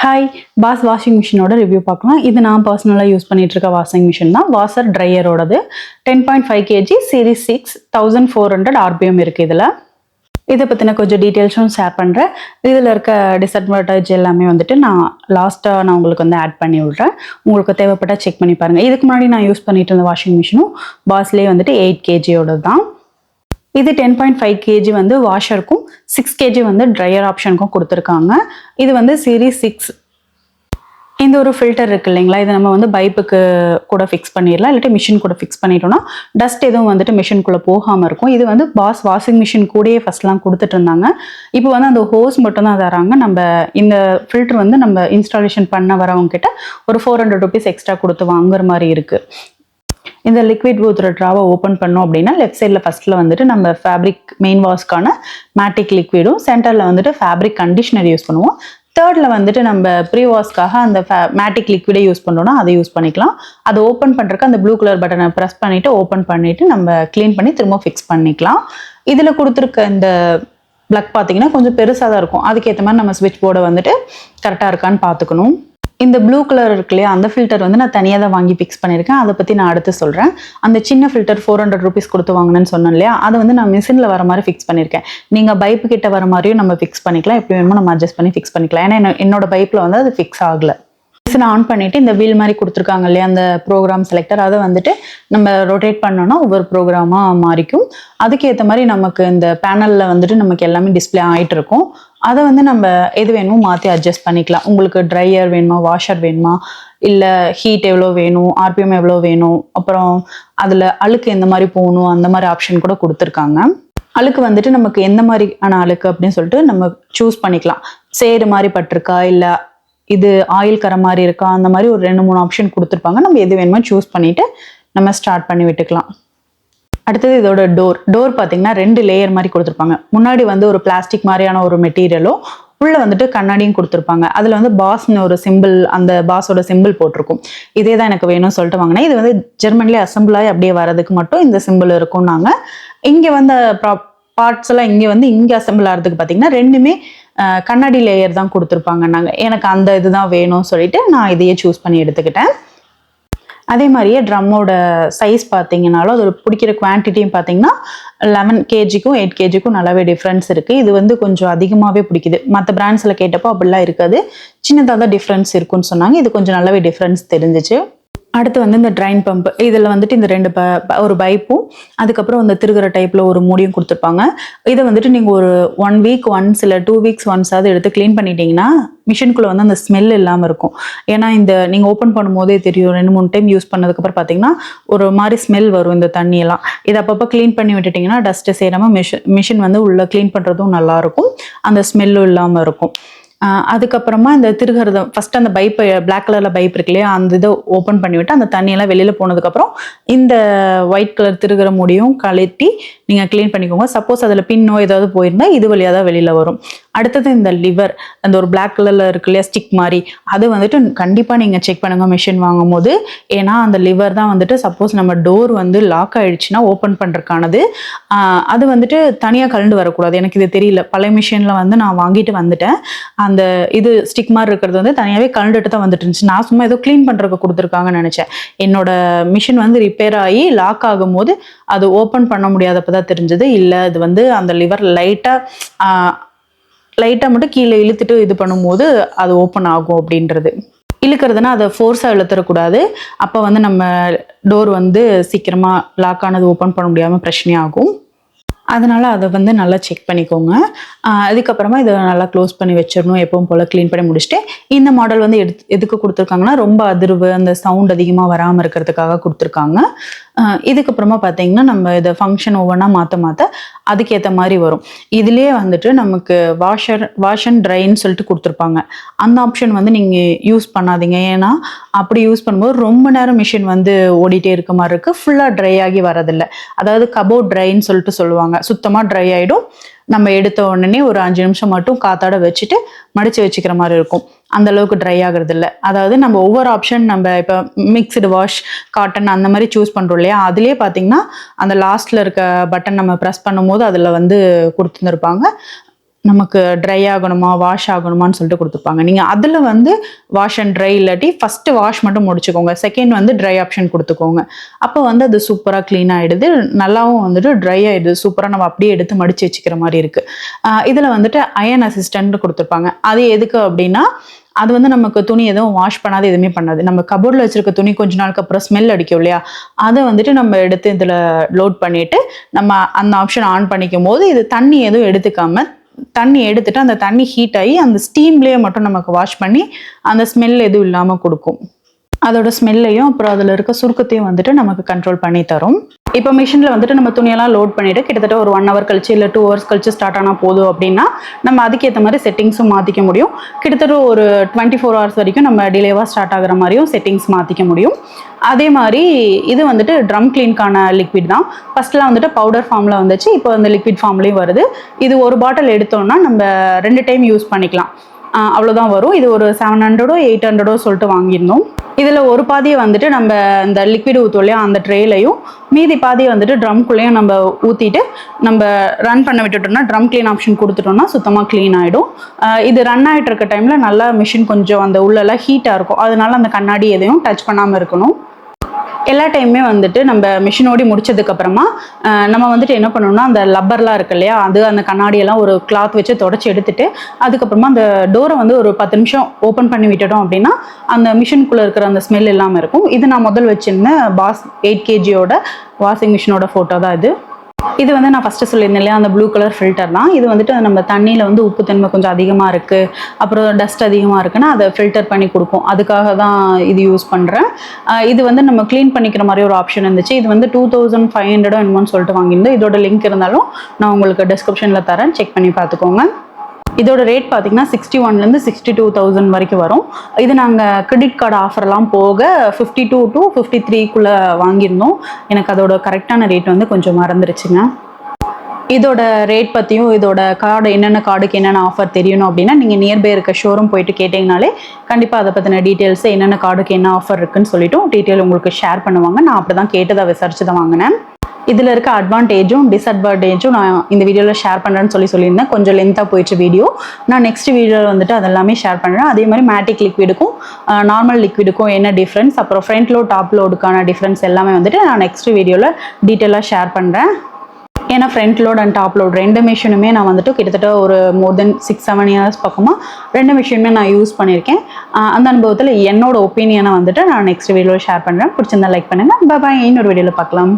Hi boss washing மிஷினோட review பார்க்கலாம். இது நான் பர்சனலாக யூஸ் பண்ணிட்டு இருக்க வாஷிங் மிஷின் தான். வாஷர் ட்ரையரோடது 10.5 kg சீரிஸ் 6 1400 RPM இருக்குது. இதை பற்றின கொஞ்சம் டீட்டெயில்ஸும் ஷேர் பண்ணுறேன். இதில் இருக்க டிஸ்அட்வான்டேஜ் எல்லாமே நான் லாஸ்ட்டாக உங்களுக்கு ஆட் பண்ணி விட்றேன். உங்களுக்கு தேவைப்பட்டால் செக் பண்ணி பாருங்கள். இதுக்கு முன்னாடி நான் யூஸ் பண்ணிட்டு இருந்த வாஷிங் மிஷினும் பாஸ்லேயே 8 kg தான். இது 10.5 kg வாஷருக்கும் 6 kg ட்ரையர் ஆப்ஷனுக்கும் கொடுத்துருக்காங்க. இது சீரிஸ் 6. இந்த ஒரு ஃபில்டர் இருக்கு இல்லைங்களா, இதை நம்ம பைப்புக்கு கூட ஃபிக்ஸ் பண்ணிடலாம், இல்லாட்டி மிஷின் கூட ஃபிக்ஸ் பண்ணிட்டோம்னா டஸ்ட் எதுவும் மிஷின்குள்ளே போகாமல் இருக்கும். இது பாஸ் வாஷிங் மிஷின் கூடயே ஃபர்ஸ்ட்லாம் கொடுத்துட்டு இருந்தாங்க. இப்போ அந்த ஹோஸ் மட்டும் தான் தராங்க. நம்ம இந்த ஃபில்டர் நம்ம இன்ஸ்டாலேஷன் பண்ண வரவங்க கிட்ட ஒரு 400 rupees எக்ஸ்ட்ரா கொடுத்து வாங்குற மாதிரி இருக்கு. இந்த லிக்விட் ஊத்துற ட்ராவை ஓப்பன் பண்ணோம் அப்படின்னா லெஃப்ட் சைடில் ஃபர்ஸ்ட்டில் நம்ம ஃபேப்ரிக் மெயின் வாஷ்க்கான மேட்டிக் லிக்விடும், சென்டரில் ஃபேப்ரிக் கண்டிஷனர் யூஸ் பண்ணுவோம். தேர்டில் நம்ம ப்ரீ வாஷ்க்காக அந்த மேட்டிக் லிக்விடை யூஸ் பண்ணோம்னா அதை யூஸ் பண்ணிக்கலாம். அதை ஓப்பன் பண்ணுறதுக்கு அந்த ப்ளூ கலர் பட்டனை ப்ரெஸ் பண்ணிவிட்டு ஓப்பன் பண்ணிவிட்டு நம்ம க்ளீன் பண்ணி திரும்ப ஃபிக்ஸ் பண்ணிக்கலாம். இதில் கொடுத்துருக்க இந்த ப்ளக் பார்த்தீங்கன்னா கொஞ்சம் பெருசாக தான் இருக்கும். அதுக்கேற்ற மாதிரி நம்ம ஸ்விட்ச் போர்டை கரெக்டாக இருக்கான்னு பார்த்துக்கணும். இந்த ப்ளூ கலர் இருக்கு இல்லையா, அந்த ஃபில்டர் நான் தனியாக தான் வாங்கி ஃபிக்ஸ் பண்ணியிருக்கேன். அதை பற்றி நான் அடுத்து சொல்கிறேன். அந்த சின்ன ஃபில்டர் 400 rupees கொடுத்து வாங்கினேன்னு சொன்னேன் இல்லையா, அதை நான் மிஷினில் வர மாதிரி ஃபிக்ஸ் பண்ணியிருக்கேன். நீங்கள் பைப்பு கிட்ட வர மாதிரியும் நம்ம ஃபிக்ஸ் பண்ணிக்கலாம், எப்படி வேணுமோ நம்ம அட்ஜஸ்ட் பண்ணி ஃபிக்ஸ் பண்ணிக்கலாம். ஏன்னா என்னோட பைப்பில் அது ஃபிக்ஸ் ஆகலை. மிஷினை ஆன் பண்ணிவிட்டு இந்த வீல் மாதிரி கொடுத்துருக்காங்க இல்லையா, அந்த ப்ரோக்ராம் செலக்டர், அதை நம்ம ரொட்டேட் பண்ணோன்னா ஒவ்வொரு ப்ரோக்ராமாக மாறிக்கும். அதுக்கேற்ற மாதிரி நமக்கு இந்த பேனலில் நமக்கு எல்லாமே டிஸ்பிளே ஆகிட்டு இருக்கும். அதை நம்ம எது வேணுமோ மாற்றி அட்ஜஸ்ட் பண்ணிக்கலாம். உங்களுக்கு ட்ரையர் வேணுமா, வாஷர் வேணுமா, இல்லை ஹீட் எவ்வளோ வேணும், RPM எவ்வளோ வேணும், அப்புறம் அதில் அழுக்கு எந்த மாதிரி போகணும், அந்த மாதிரி ஆப்ஷன் கூட கொடுத்துருக்காங்க. அழுக்கு நமக்கு எந்த மாதிரியான அழுக்கு அப்படின்னு சொல்லிட்டு நம்ம சூஸ் பண்ணிக்கலாம். சேறு மாதிரி பட்டிருக்கா, இல்லை இது ஆயில் கரை மாதிரி இருக்கா, அந்த மாதிரி ஒரு 2-3 ஆப்ஷன் கொடுத்துருப்பாங்க. நம்ம எது வேணுமோ சூஸ் பண்ணிவிட்டு நம்ம ஸ்டார்ட் பண்ணி விட்டுக்கலாம். அடுத்தது இதோட டோர் பார்த்தீங்கன்னா 2 லேயர் மாதிரி கொடுத்துருப்பாங்க. முன்னாடி ஒரு பிளாஸ்டிக் மாதிரியான ஒரு மெட்டீரியலும், உள்ள கண்ணாடியும் கொடுத்துருப்பாங்க. அதில் பாஸ்னு ஒரு சிம்பிள், அந்த பாஸோட சிம்பிள் போட்டிருக்கும். இதே தான் எனக்கு வேணும்னு சொல்லிட்டு வாங்கினேன். இது ஜெர்மன்லேயே அசம்பிள் ஆகி அப்படியே வரதுக்கு மட்டும் இந்த சிம்பிள் இருக்கும். நாங்கள் இங்கே பார்ட்ஸ் எல்லாம் இங்கே அசம்பிள் ஆகிறதுக்கு பார்த்தீங்கன்னா 2மே கண்ணாடி லேயர் தான் கொடுத்துருப்பாங்க. எனக்கு அந்த இதுதான் வேணும்னு சொல்லிட்டு நான் இதையே சூஸ் பண்ணி எடுத்துக்கிட்டேன். அதே மாதிரியே ட்ரம்மோட சைஸ் பார்த்தீங்கன்னாலும் அது பிடிக்கிற குவான்டிட்டியும் பார்த்தீங்கன்னா 11 kgக்கும் 8 kgக்கும் நல்லாவே டிஃப்ரென்ஸ் இருக்குது. இது கொஞ்சம் அதிகமாகவே பிடிக்குது. மற்ற பிராண்ட்ஸில் கேட்டப்போ அப்படிலாம் இருக்காது, சின்னதாக தான் டிஃப்ரென்ஸ் இருக்குன்னு சொன்னாங்க. இது கொஞ்சம் நல்லாவே டிஃப்ரென்ஸ் தெரிஞ்சிச்சு. அடுத்து இந்த ட்ரைன் பம்ப், இதில் இந்த 2 ஒரு பைப்பும் அதுக்கப்புறம் இந்த திருகிற டைப்பில் ஒரு மூடியும் கொடுத்துருப்பாங்க. இதை நீங்கள் ஒரு 1 week ஒன்ஸ் இல்லை 2 weeks ஒன்ஸாவது எடுத்து க்ளீன் பண்ணிட்டீங்கன்னா மிஷினுக்குள்ளே அந்த ஸ்மெல் இல்லாமல் இருக்கும். ஏன்னா நீங்கள் ஓப்பன் பண்ணும்போதே தெரியும், 2-3 டைம் யூஸ் பண்ணதுக்கப்புறம் பார்த்தீங்கன்னா ஒரு மாதிரி ஸ்மெல் வரும் இந்த தண்ணியெல்லாம். இதை அப்பப்போ க்ளீன் பண்ணி விட்டுட்டிங்கன்னா டஸ்ட்டு சேராமல் மிஷின் உள்ளே க்ளீன் பண்ணுறதும் நல்லாயிருக்கும், அந்த ஸ்மெல்லும் இல்லாமல் இருக்கும். அதுக்கப்புறமா இந்த திருகிறது ஃபர்ஸ்ட் அந்த பைப்பை, பிளாக் கலர்ல பைப் இருக்கு இல்லையா, அந்த இதை ஓப்பன் பண்ணிவிட்டு அந்த தண்ணியெல்லாம் வெளியில போனதுக்கப்புறம் இந்த ஒயிட் கலர் திருகிற முடியும் கழட்டி நீங்கள் க்ளீன் பண்ணிக்கோங்க. சப்போஸ் அதில் பின்னோ ஏதாவது போயிருந்தா இது வழியாக தான் வெளியில் வரும். அடுத்தது இந்த லிவர், அந்த ஒரு பிளாக் கலரில் இருக்கு இல்லையா ஸ்டிக் மாதிரி, அது கண்டிப்பாக நீங்கள் செக் பண்ணுங்கள் மிஷின் வாங்கும் போது. ஏன்னா அந்த லிவர் தான் சப்போஸ் நம்ம டோர் லாக் ஆகிடுச்சுன்னா ஓப்பன் பண்ணுறதுக்கானது. அது தனியாக கலண்டு வரக்கூடாது. எனக்கு இது தெரியல, பழைய மிஷினில் நான் வாங்கிட்டு வந்துட்டேன். அந்த இது ஸ்டிக் மாதிரி இருக்கிறது தனியாகவே கலண்டுட்டு தான் வந்துட்டு இருந்துச்சு. நான் சும்மா ஏதோ க்ளீன் பண்ணுறதுக்கு கொடுத்துருக்காங்கன்னு நினச்சேன். என்னோட மிஷின் ரிப்பேர் ஆகி லாக் ஆகும்போது அது ஓப்பன் பண்ண முடியாதப்ப தான் தெரிஞ்சது. இல்லை அது அந்த லிவர் லைட்டாக மட்டும் கீழே இழுத்துட்டு இது பண்ணும்போது அது ஓப்பன் ஆகும் அப்படின்றது. இழுக்கிறதுனா அதை ஃபோர்ஸாக இழுத்துறக்கூடாது. அப்போ நம்ம டோர் சீக்கிரமாக லாக் ஆனது ஓப்பன் பண்ண முடியாமல் பிரச்சனையாகும். அதனால் அதை நல்லா செக் பண்ணிக்கோங்க. அதுக்கப்புறமா இதை நல்லா க்ளோஸ் பண்ணி வச்சிடணும். எப்பவும் போல் க்ளீன் பண்ணி முடிச்சுட்டு, இந்த மாடல் எதுக்கு கொடுத்துருக்காங்கன்னா ரொம்ப அதிர்வு, அந்த சவுண்ட் அதிகமாக வராமல் இருக்கிறதுக்காக கொடுத்துருக்காங்க. இதுக்கப்புறமா பார்த்தீங்கன்னா நம்ம இதை ஃபங்க்ஷன் ஒவ்வொன்றா மாற்ற அதுக்கேற்ற மாதிரி வரும். இதுலேயே நமக்கு வாஷ் அண்ட் ட்ரைன்னு சொல்லிட்டு கொடுத்துருப்பாங்க. அந்த ஆப்ஷன் நீங்கள் யூஸ் பண்ணாதீங்க. ஏன்னா அப்படி யூஸ் பண்ணும்போது ரொம்ப நேரம் மிஷின் ஓடிட்டே இருக்க மாதிரி இருக்குது, ஃபுல்லாக ட்ரை ஆகி வரதில்லை. அதாவது கபோர்ட் ட்ரைன்னு சொல்லிட்டு சொல்லுவாங்க. சுத்தமாக ட்ரை ஆகிடும். நம்ம எடுத்த உடனே ஒரு 5 நிமிஷம் மட்டும் காத்தாட வச்சுட்டு மடிச்சு வச்சுக்கிற மாதிரி இருக்கும். அந்த அளவுக்கு ட்ரை ஆகுறது இல்லை. அதாவது நம்ம ஒவ்வொரு ஆப்ஷன், நம்ம இப்போ மிக்ஸ்டு வாஷ், காட்டன் அந்த மாதிரி சூஸ் பண்ணுறோம் இல்லையா, அதுலேயே பார்த்தீங்கன்னா அந்த லாஸ்ட்டில் இருக்க பட்டன் நம்ம ப்ரெஸ் பண்ணும்போது அதில் கொடுத்துருப்பாங்க. நமக்கு ட்ரை ஆகணுமா வாஷ் ஆகணுமான்னு சொல்லிட்டு கொடுத்துருப்பாங்க. நீங்கள் அதில் வந்து வாஷ் அண்ட் ட்ரை இல்லாட்டி ஃபஸ்ட்டு வாஷ் மட்டும் முடிச்சுக்கோங்க, செகண்ட் வந்து ட்ரை ஆப்ஷன் கொடுத்துக்கோங்க. அப்போ வந்து அது சூப்பராக க்ளீன் ஆகிடுது, நல்லாவும் வந்துட்டு ட்ரை ஆகிடுது, சூப்பராக நம்ம அப்படியே எடுத்து மடித்து வச்சுக்கிற மாதிரி இருக்குது. இதில் வந்துட்டு அயன் அசிஸ்டன்ட் கொடுத்துருப்பாங்க. அது எதுக்கு அப்படின்னா அது வந்து நமக்கு துணி எதுவும் வாஷ் பண்ணாது, எதுவுமே பண்ணாது. நம்ம கபோர்டில் வச்சிருக்க துணி கொஞ்ச நாளுக்கு அப்புறம் ஸ்மெல் அடிக்கும் இல்லையா, அதை வந்துட்டு நம்ம எடுத்து இதில் லோட் பண்ணிவிட்டு நம்ம அந்த ஆப்ஷன் ஆன் பண்ணிக்கும் போது இது தண்ணி எதுவும் எடுத்துக்காமல் தண்ணி எடுத்துட்டு அந்த தண்ணி ஹீட் ஆகி அந்த ஸ்டீம்லேயே மட்டும் நமக்கு வாஷ் பண்ணி அந்த ஸ்மெல் எதுவும் இல்லாமல் கொடுக்கும். அதோட ஸ்மெல்லையும் அப்புறம் அதில் இருக்க சுருக்கத்தையும் வந்துட்டு நமக்கு கண்ட்ரோல் பண்ணி தரும். இப்போ மிஷினில் வந்துட்டு நம்ம துணியெல்லாம் லோட் பண்ணிவிட்டு கிட்டத்தட்ட ஒரு 1 hour கழிச்சு இல்லை 2 hours கழிச்சு ஸ்டார்ட் ஆனால் போதும் அப்படின்னா நம்ம அதுக்கேற்ற மாதிரி செட்டிங்ஸும் மாற்றிக்க முடியும். கிட்டத்தட்ட ஒரு 24 hours வரைக்கும் நம்ம டிலேவாக ஸ்டார்ட் ஆகிற மாதிரியும் செட்டிங்ஸ் மாற்றிக்க முடியும். அதே மாதிரி இது வந்துட்டு ட்ரம் கிளீனுக்கான லிக்விட் தான். ஃபஸ்ட்லாம் வந்துட்டு பவுடர் ஃபார்மில் வந்துச்சு, இப்போ அந்த லிக்விட் ஃபார்ம்லேயும் வருது. இது ஒரு பாட்டில் எடுத்தோம்னா நம்ம 2 டைம் யூஸ் பண்ணிக்கலாம், அவ்வளோதான் வரும். இது ஒரு 700 800 சொல்லிட்டு வாங்கியிருந்தோம். இதில் ஒரு பாதியை வந்துட்டு நம்ம இந்த லிக்விட் ஊற்றோம் இல்லையா அந்த ட்ரேலையும், மீதி பாதியை வந்துட்டு ட்ரம்குள்ளேயும் நம்ம ஊற்றிட்டு நம்ம ரன் பண்ண விட்டுட்டோம்னா ட்ரம் க்ளீன் ஆப்ஷன் கொடுத்துட்டோம்னா சுத்தமாக க்ளீன் ஆகிடும். இது ரன் ஆகிட்டு இருக்க டைமில் நல்லா மிஷின் கொஞ்சம் அந்த உள்ளெல்லாம் ஹீட்டாக இருக்கும், அதனால அந்த கண்ணாடி எதையும் டச் பண்ணாமல் இருக்கணும். எல்லா டைமுமே வந்துட்டு நம்ம மிஷின் ஓடி முடிச்சதுக்கப்புறமா நம்ம வந்துட்டு என்ன பண்ணணும்னா அந்த லப்பர்லாம் இருக்கு இல்லையா, அது அந்த கண்ணாடியெல்லாம் ஒரு கிளாத் வச்சு தொடச்சி எடுத்துட்டு அதுக்கப்புறமா அந்த டோரை வந்து ஒரு 10 நிமிஷம் ஓப்பன் பண்ணி விட்டுட்டோம் அப்படின்னா அந்த மிஷினுக்குள்ளே இருக்கிற அந்த ஸ்மெல் இல்லாமல் இருக்கும். இது நான் முதல் வச்சிருந்தேன் பாஸ் 8 kg வாஷிங் மிஷினோட ஃபோட்டோ தான் இது. இது வந்து நான் ஃபஸ்ட்டு சொல்லியிருந்தேன் இல்லையா அந்த ப்ளூ கலர் ஃபில்டர் தான். இது வந்துட்டு நம்ம தண்ணியில் வந்து உப்புத்தன்மை கொஞ்சம் அதிகமாக இருக்குது, அப்புறம் டஸ்ட் அதிகமாக இருக்குன்னா அதை ஃபில்டர் பண்ணி கொடுக்கும், அதுக்காக தான் இது யூஸ் பண்ணுறேன். இது வந்து நம்ம க்ளீன் பண்ணிக்கிற மாதிரி ஒரு ஆப்ஷன் இருந்துச்சு. இது வந்து 2500 என்னமோன்னு சொல்லிட்டு வாங்கியிருந்தோம். இதோட லிங்க் இருந்தாலும் நான் உங்களுக்கு டிஸ்கிரிப்ஷனில் தரேன், செக் பண்ணி பார்த்துக்கோங்க. இதோட ரேட் பார்த்தீங்கன்னா 61,000 to 62,000 வரைக்கும் வரும். இது நாங்கள் கிரெடிட் கார்டு ஆஃபர்லாம் போக 52 to 53 வாங்கியிருந்தோம். எனக்கு அதோட கரெக்டான ரேட் வந்து கொஞ்சம் மறந்துருச்சுங்க. இதோட ரேட் பற்றியும் இதோட கார்டு என்னென்ன கார்டுக்கு என்னென்ன ஆஃபர் தெரியணும் அப்படின்னா நீங்கள் நியர்பை இருக்க ஷோரூம் போயிட்டு கேட்டிங்கனாலே கண்டிப்பாக அதை பற்றின டீட்டெயில்ஸு என்னென்ன கார்டுக்கு என்ன ஆஃபர் இருக்குன்னு சொல்லிவிட்டு டீட்டெயில் உங்களுக்கு ஷேர் பண்ணுவாங்க. நான் அப்படி தான் கேட்டு அதை விசாரிச்சு தான் வாங்கினேன். இதில் இருக்க அட்வான்டேஜும் டிஸ்அட்வான்டேஜும் நான் இந்த வீடியோவில் ஷேர் பண்ணுறேன்னு சொல்லியிருந்தேன். கொஞ்சம் லென்த்தாக போயிடுச்சு வீடியோ. நான் நெக்ஸ்ட் வீடியோவில் வந்துட்டு அதெல்லாமே ஷேர் பண்ணுறேன். அதே மாதிரி மேட்டிக் லிக்விடுக்கும் நார்மல் லிக்விடுக்கும் என்ன டிஃப்ரென்ஸ், அப்புறம் ஃப்ரண்ட் லோட் டாப் லோடுக்கான டிஃப்ரென்ஸ் எல்லாமே வந்துட்டு நான் நெக்ஸ்ட் வீடியோவில் டீட்டெயிலாக ஷேர் பண்ணுறேன். ஏன்னா front load and top load 2 மிஷினுமே நான் வந்துட்டு கிட்டத்தட்ட ஒரு மோர் தென் 6-7 years பக்கமாக 2 மிஷினுமே நான் யூஸ் பண்ணியிருக்கேன். அந்த அனுபவத்தில் என்னோட ஒப்பீனியனை வந்துட்டு நான் நெக்ஸ்ட் வீடியோவில் ஷேர் பண்ணுறேன். பிடிச்சிருந்தா லைக் பண்ணுங்கள். பாய், இன்னொரு வீடியோவில் பார்க்கலாம்.